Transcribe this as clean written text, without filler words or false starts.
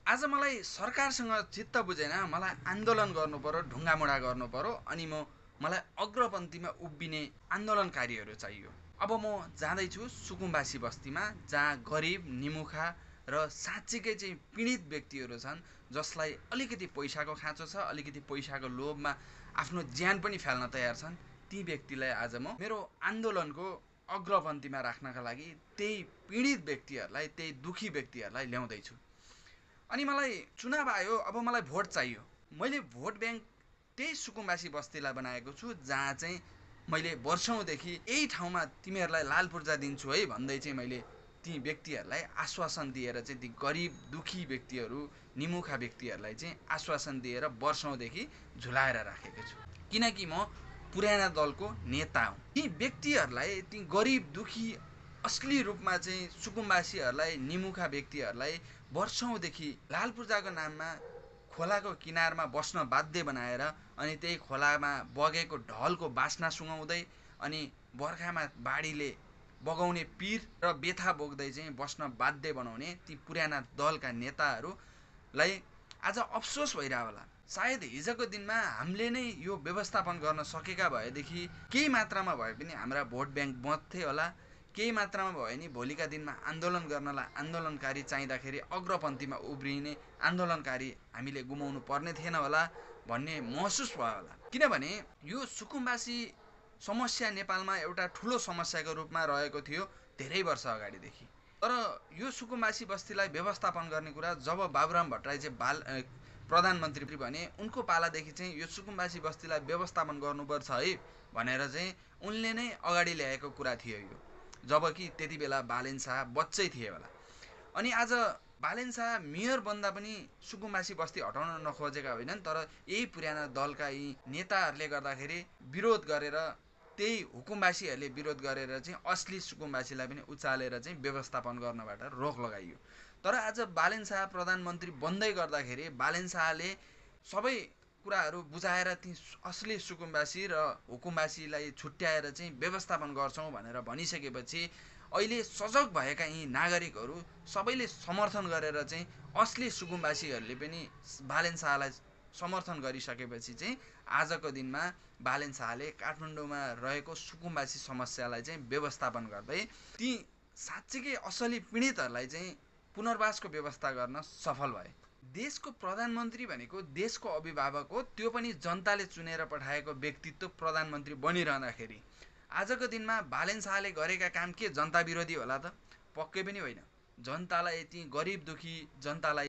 आज मलाई सरकारसँग चित्त बुझेन, मलाई आन्दोलन गर्नु पर्यो, ढुङ्गामुढा गर्नु पर्यो, अनि मलाई अग्रपन्थीमा उभिने आन्दोलनकारीहरू चाहियो। अब म जाँदैछु सुकुम्बासी बस्तीमा, जहाँ गरिब, निमुखा र साँच्चीकै चाहिँ पीडित व्यक्तिहरू छन्, जसलाई अलिकति पैसाको खाँचो छ, अलिकति पैसाको लोभमा आफ्नो ज्यान पनि फाल्न तयार छन्। ती व्यक्तिलाई आज म मेरो आन्दोलनको अग्रपन्थीमा राख्नका लागि त्यही पीडित व्यक्तिहरूलाई, त्यही दुखी व्यक्तिहरूलाई ल्याउँदैछु। अनि मलाई चुनाव आयो, अब मलाई भोट चाहियो। मैले भोट ब्याङ्क त्यही सुकुम्बासी बस्तीलाई बनाएको छु, जहाँ चाहिँ मैले वर्षौँदेखि यही ठाउँमा तिमीहरूलाई लाल पूर्जा दिन्छु है भन्दै चाहिँ मैले ती व्यक्तिहरूलाई आश्वासन दिएर चाहिँ ती गरिब दुखी व्यक्तिहरू, निमुखा व्यक्तिहरूलाई चाहिँ आश्वासन दिएर वर्षौँदेखि झुलाएर राखेको छु। किनकि म पुराना दलको नेता हुँ। ती व्यक्तिहरूलाई, ती गरिब दुखी असली रूपमा चाहिँ सुकुम्बासीहरूलाई, निमुखा व्यक्तिहरूलाई वर्षौँदेखि लाल पूर्जाको नाममा खोलाको किनारमा बस्न बाध्य बनाएर, अनि त्यही खोलामा बगेको ढलको बास्ना सुँगाउँदै, अनि बर्खामा बाढीले बगाउने पीर र बेथा बोक्दै चाहिँ बस्न बाध्य बनाउने ती पुराना दलका नेताहरूलाई आज अफसोस भइरह होला। सायद हिजोको दिनमा हामीले नै यो व्यवस्थापन गर्न सकेका भएदेखि केही मात्रामा भए पनि हाम्रा भोट ब्याङ्क बच्थे होला। केही मात्रामा भयो नि भोलिका दिनमा आन्दोलन गर्नलाई आन्दोलनकारी चाहिँदाखेरि अग्रपन्थीमा उभिने आन्दोलनकारी हामीले गुमाउनु पर्ने थिएन होला भन्ने महसुस भयो होला। किनभने यो सुकुम्बासी समस्या नेपालमा एउटा ठुलो समस्याको रूपमा रहेको थियो धेरै वर्ष अगाडिदेखि। तर यो सुकुम्बासी बस्तीलाई व्यवस्थापन गर्ने कुरा जब बाबुराम भट्टराई चाहिँ प्रधानमन्त्री भने उनको पालादेखि चाहिँ यो सुकुम्बासी बस्तीलाई व्यवस्थापन गर्नुपर्छ है भनेर चाहिँ उनले नै अगाडि ल्याएको कुरा थियो यो। जबकि त्यति बेला बालेन शाह बच्चै थिए होला। अनि आज बालेन शाह मेयर बन्दा पनि सुकुम्बासी बस्ती हटाउन नखोजेका होइनन्, तर यही पुराना दलका यी नेताहरूले गर्दाखेरि विरोध गरेर, त्यही हुकुमबासीहरूले विरोध गरेर चाहिँ असली सुकुम्बासीलाई पनि उचालेर चाहिँ व्यवस्थापन गर्नबाट रोक लगाइयो। तर आज बालेन शाह प्रधानमन्त्री बन्दै गर्दाखेरि बालेन शाहले सबै कुराहरू बुझाएर ती असली सुकुम्बासी र हुकुमबासीलाई छुट्याएर चाहिँ व्यवस्थापन गर्छौँ भनेर भनिसकेपछि अहिले सजग भएका यी नागरिकहरू सबैले समर्थन गरेर चाहिँ असली सुकुम्बासीहरूले पनि बालेन शाहलाई समर्थन गरिसकेपछि चाहिँ आजको दिनमा बालेन शाहले काठमाडौँमा रहेको सुकुम्बासी समस्यालाई चाहिँ व्यवस्थापन गर्दै ती साँच्चीकै असली पीडितहरूलाई चाहिँ पुनर्वासको व्यवस्था गर्न सफल भए। देशको प्रधानमन्त्री भनेको देशको अभिभावक हो, त्यो पनि जनताले चुनेर पठाएको व्यक्तित्व प्रधानमन्त्री बनिरहँदाखेरि आजको दिनमा बालेन शाहले गरेका काम के जनता विरोधी होला त? पक्कै पनि होइन। जनतालाई, यति गरिब दुखी जनतालाई